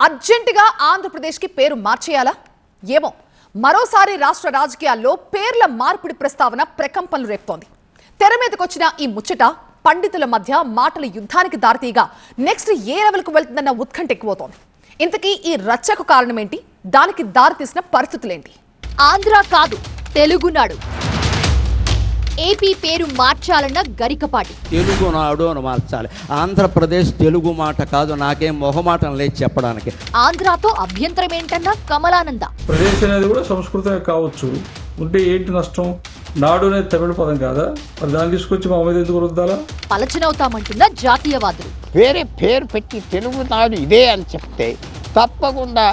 అర్జెంటుగా ఆంధ్రప్రదేశ్కి పేరు మార్చేయాలా? ఏమో, మరోసారి రాష్ట్ర రాజకీయాల్లో పేర్ల మార్పిడి ప్రస్తావన ప్రకంపనలు రేపుతోంది. తెర మీదకొచ్చిన ఈ ముచ్చట పండితుల మధ్య మాటల యుద్ధానికి దారితీయగా నెక్స్ట్ ఏ లెవెల్కు వెళ్తుందన్న ఉత్కంఠ ఎక్కువతోంది. ఇంతకీ ఈ రచ్చకు కారణమేంటి? దానికి దారితీసిన పరిస్థితులేంటి? ఆంధ్ర కాదు, తెలుగునాడు. ఏపీ పేరు మార్చాలన్న గరికపాటి. తెలుగునాడు అని మార్చాలి. ఆంధ్రప్రదేశ్ తెలుగు మాట కాదు, నాకేం మొహమాటం లేదు చెప్పడానికి. ఆంధ్రాతో అభ్యంతరం ఏంటన్నా కమలానంద. ప్రదేశ్ అనేది కూడా సంస్కృతమే కావచ్చు, ఉంటే ఏంటి నష్టం? నాడు అనేది తమిళ పదం కాదా? మరి దాన్ని తీసుకొచ్చి మా మీద ఎందుకు రుద్దాలా? పలచనవుతామంటున్న జాతీయవాదులు. వేరే పేరు పెట్టి తెలుగునాడు ఇదే అని చెప్తే తప్పకుండా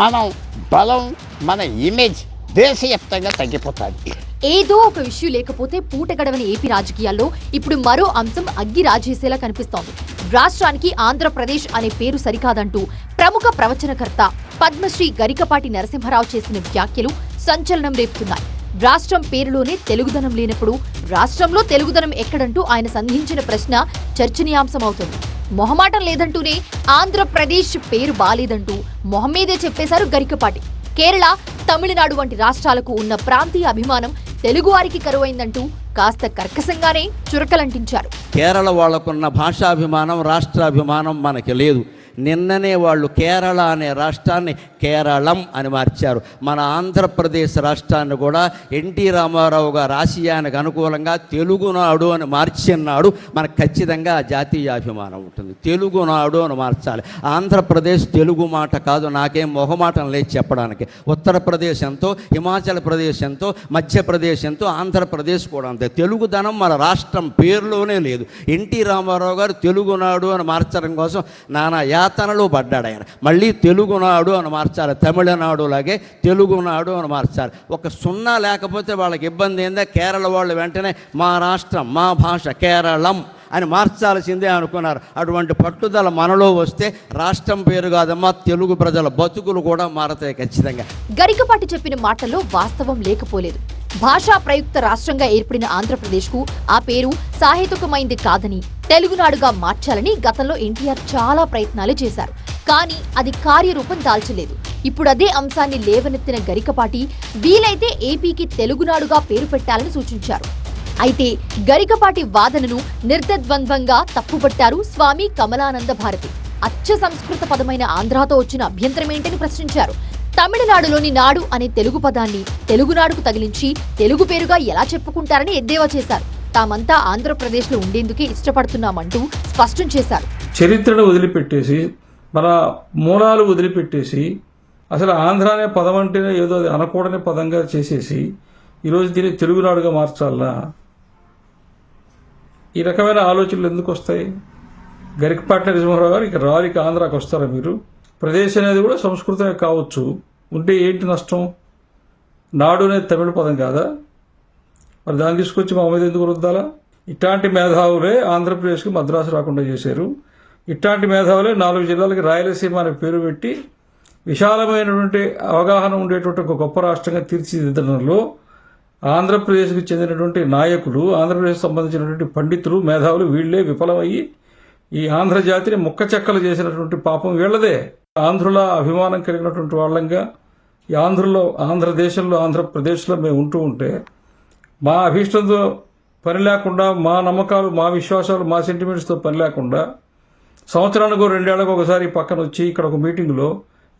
మనం బలం, మన ఇమేజ్ దేశవ్యాప్తంగా తగ్గిపోతుంది. ఏదో ఒక ఇష్యూ లేకపోతే పూట గడవని ఏపీ రాజకీయాల్లో ఇప్పుడు మరో అంశం అగ్గి రాజేసేలా కనిపిస్తోంది. రాష్ట్రానికి ఆంధ్రప్రదేశ్ అనే పేరు సరికాదంటూ ప్రముఖ ప్రవచనకర్త పద్మశ్రీ గరికపాటి నరసింహారావు చేసిన వ్యాఖ్యలు సంచలనం రేపుతున్నాయి. రాష్ట్రం పేరులోనే తెలుగుదనం లేనప్పుడు రాష్ట్రంలో తెలుగుదనం ఎక్కడంటూ ఆయన సంధించిన ప్రశ్న చర్చనీయాంశమవుతుంది. మొహమాటం లేదంటూనే ఆంధ్రప్రదేశ్ పేరు బాలేదంటూ మొహం మీదే చెప్పేశారు గరికపాటి. కేరళ, తమిళనాడు వంటి రాష్ట్రాలకు ఉన్న ప్రాంతీయ అభిమానం తెలుగువారికి కరువైందంటూ కాస్త కర్కశంగానే చురకలంటించారు. కేరళ వాళ్లకున్న భాషాభిమానం, రాష్ట్రాభిమానం మనకి లేదు. నిన్ననే వాళ్ళు కేరళ అనే రాష్ట్రాన్ని కేరళం అని మార్చారు. మన ఆంధ్రప్రదేశ్ రాష్ట్రాన్ని కూడా ఎన్టీ రామారావు గారు ఆశయానికి అనుకూలంగా తెలుగునాడు అని మార్చిన్నాడు. మనకు ఖచ్చితంగా జాతీయాభిమానం ఉంటుంది. తెలుగునాడు అని మార్చాలి. ఆంధ్రప్రదేశ్ తెలుగు మాట కాదు, నాకేం మొహమాటం లేదు చెప్పడానికి. ఉత్తరప్రదేశ్ ఎంతో, హిమాచల్ ప్రదేశ్ ఎంతో, మధ్యప్రదేశ్ ఎంతో, ఆంధ్రప్రదేశ్ కూడా అంతే. తెలుగుదనం మన రాష్ట్రం పేరులోనే లేదు. ఎన్టీ రామారావు గారు తెలుగునాడు అని మార్చడం కోసం నానా యాతనలు పడ్డాడు ఆయన. మళ్ళీ తెలుగునాడు అని మార్చాలి. తమిళనాడులాగే తెలుగునాడు అని మార్చాలి. ఒక సున్నా లేకపోతే వాళ్ళకి ఇబ్బంది ఏందా? కేరళ వాళ్ళు వెంటనే మా రాష్ట్రం, మా భాష కేరళం అని మార్చాల్సిందే అనుకున్నారు. అటువంటి పట్టుదల మనలో వస్తే రాష్ట్రం పేరు కాదమ్మా, తెలుగు ప్రజల బతుకులు కూడా మారతాయి ఖచ్చితంగా. గరికపాటి చెప్పిన మాటల్లో వాస్తవం లేకపోలేదు. భాషా ప్రయుక్త రాష్ట్రంగా ఏర్పడిన ఆంధ్రప్రదేశ్కు ఆ పేరు సాహేతుకమైంది కాదని, తెలుగునాడుగా మార్చాలని గతంలో ఎన్టీఆర్ చాలా ప్రయత్నాలు చేశారు. కానీ అది కార్యరూపం దాల్చలేదు. ఇప్పుడు అదే అంశాన్ని లేవనెత్తిన గరికపాటి వీలైతే ఏపీకి తెలుగునాడుగా పేరు పెట్టాలని సూచించారు. అయితే గరికపాటి వాదనను నిర్ద్వంద్వంగా తప్పుపట్టారు స్వామి కమలానంద భారతి. అచ్చ సంస్కృత పదమైన ఆంధ్రాతో వచ్చిన అభ్యంతరమేంటని ప్రశ్నించారు. తమిళనాడులోని నాడు అనే తెలుగు పదాన్ని తెలుగునాడుకు తగిలించి తెలుగు పేరుగా ఎలా చెప్పుకుంటారని ఎద్దేవా చేశారు. తామంతా ఆంధ్రప్రదేశ్లో ఉండేందుకే ఇష్టపడుతున్నామంటూ స్పష్టం చేశారు. చరిత్రను వదిలిపెట్టేసి, మన మూలాలు వదిలిపెట్టేసి, అసలు ఆంధ్ర అనే పదం అంటేనే ఏదో అది అనకూడని పదంగా చేసేసి ఈరోజు దీన్ని తెలుగునాడుగా మార్చాలనా? ఈ రకమైన ఆలోచనలు ఎందుకు వస్తాయి? గరికపాటి నరసింహారావు గారు ఇక రాలికి ఆంధ్రాకి వస్తారా మీరు? ప్రదేశ్ అనేది కూడా సంస్కృతమే కావచ్చు, ఉంటే ఏంటి నష్టం? నాడు అనేది తమిళ పదం కాదా? మరి దాన్ని తీసుకొచ్చి మా మీద ఎందుకు రుద్దాలా? ఇట్లాంటి మేధావులే ఆంధ్రప్రదేశ్కి మద్రాసు రాకుండా చేశారు. ఇట్లాంటి మేధావులే 4 జిల్లాలకి రాయలసీమ అనే పేరు పెట్టి విశాలమైనటువంటి అవగాహన ఉండేటువంటి ఒక గొప్ప రాష్ట్రంగా తీర్చిదిద్దడంలో ఆంధ్రప్రదేశ్కి చెందినటువంటి నాయకులు, ఆంధ్రప్రదేశ్కి సంబంధించినటువంటి పండితులు, మేధావులు వీళ్లే విఫలమయ్యి ఈ ఆంధ్ర జాతిని ముక్కచెక్కలు చేసినటువంటి పాపం వీళ్లదే. ఆంధ్రుల అభిమానం కలిగినటువంటి వాళ్ళంగా ఈ ఆంధ్రదేశంలో, ఆంధ్రప్రదేశ్లో మేము ఉంటూ ఉంటే మా అభీష్టంతో పని లేకుండా, మా నమ్మకాలు, మా విశ్వాసాలు, మా సెంటిమెంట్స్తో పని లేకుండా సంవత్సరానికి 2 ఏళ్లకు ఒకసారి పక్కన వచ్చి ఇక్కడ ఒక మీటింగ్లో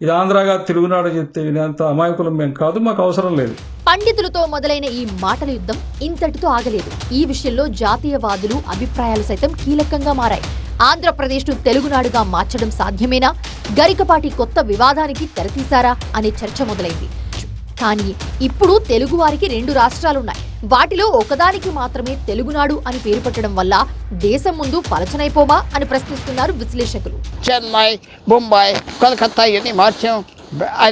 ఇది ఆంధ్రాగా తెలుగునాడు చెప్తే వినేంత అమాయకులం మేము కాదు, మాకు అవసరం లేదు. పండితులతో మొదలైన ఈ మాటల యుద్ధం ఇంతటితో ఆగలేదు. ఈ విషయంలో జాతీయవాదులు అభిప్రాయాలు సైతం కీలకంగా మారాయి. ఆంధ్రప్రదేశ్ను తెలుగునాడుగా మార్చడం సాధ్యమేనా? గరికపాటి కొత్త వివాదానికి తెరతీశారా అనే చర్చ మొదలైంది. కానీ ఇప్పుడు తెలుగువారికి 2 రాష్ట్రాలున్నాయి. వాటిలో ఒకదానికి మాత్రమే తెలుగునాడు అని పేరు పెట్టడం వల్ల దేశం ముందు పలచనైపోమా అని ప్రశ్నిస్తున్నారు విశ్లేషకులు. చెన్నై, బొంబాయి, కలకత్తా ఇవన్నీ మార్చాం.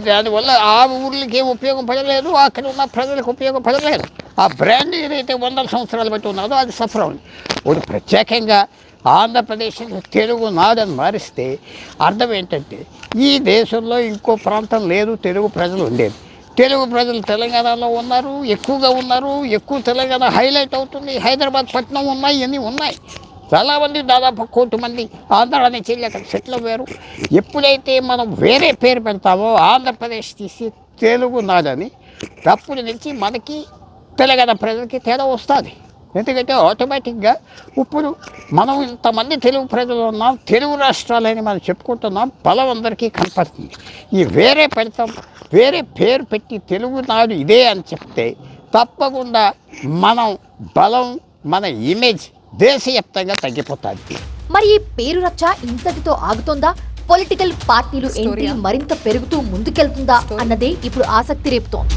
దానివల్ల ఆ ఊర్లకి ఏం ఉపయోగపడలేదు, అక్కడ ఉన్న ప్రజలకు ఉపయోగపడలేదు. ఆ బ్రాండ్ ఏదైతే 100 సంవత్సరాలు బట్టి ఉన్నదో అది సఫర్ ఉంది. ఇప్పుడు ప్రత్యేకంగా ఆంధ్రప్రదేశ్లో తెలుగునాడని మారిస్తే అర్థం ఏంటంటే ఈ దేశంలో ఇంకో ప్రాంతం లేదు తెలుగు ప్రజలు ఉండేది. తెలుగు ప్రజలు తెలంగాణలో ఉన్నారు, ఎక్కువగా ఉన్నారు. ఎక్కువ తెలంగాణ హైలైట్ అవుతుంది. హైదరాబాద్ పట్టణం ఉన్నాయి, ఇవన్నీ ఉన్నాయి. చాలామంది దాదాపు 1 కోటి మంది ఆంధ్ర నుంచి వెళ్ళి అక్కడ సెటిల్ అయ్యారు. ఎప్పుడైతే మనం వేరే పేరు పెడతామో ఆంధ్రప్రదేశ్ తీసి తెలుగునాడని, అప్పటి నుంచి మనకి తెలంగాణ ప్రజలకి తేడా వస్తుంది. ఎందుకంటే ఆటోమేటిక్గా ఇప్పుడు మనం ఇంతమంది తెలుగు ప్రజలు ఉన్నాం, తెలుగు రాష్ట్రాలని మనం చెప్పుకుంటున్నాం, బలం అందరికీ కనపడుతుంది. ఈ వేరే పెడతాం, వేరే పేరు పెట్టి తెలుగునాడు ఇదే అని చెప్తే తప్పకుండా మనం బలం, మన ఇమేజ్ దేశవ్యాప్తంగా తగ్గిపోతుంది. మరి ఈ పేరు రచ్చ ఇంతటితో ఆగుతోందా? పొలిటికల్ పార్టీలు ఎంట్రీ మరింత పెరుగుతూ ముందుకెళ్తుందా అన్నదే ఇప్పుడు ఆసక్తి రేపుతోంది.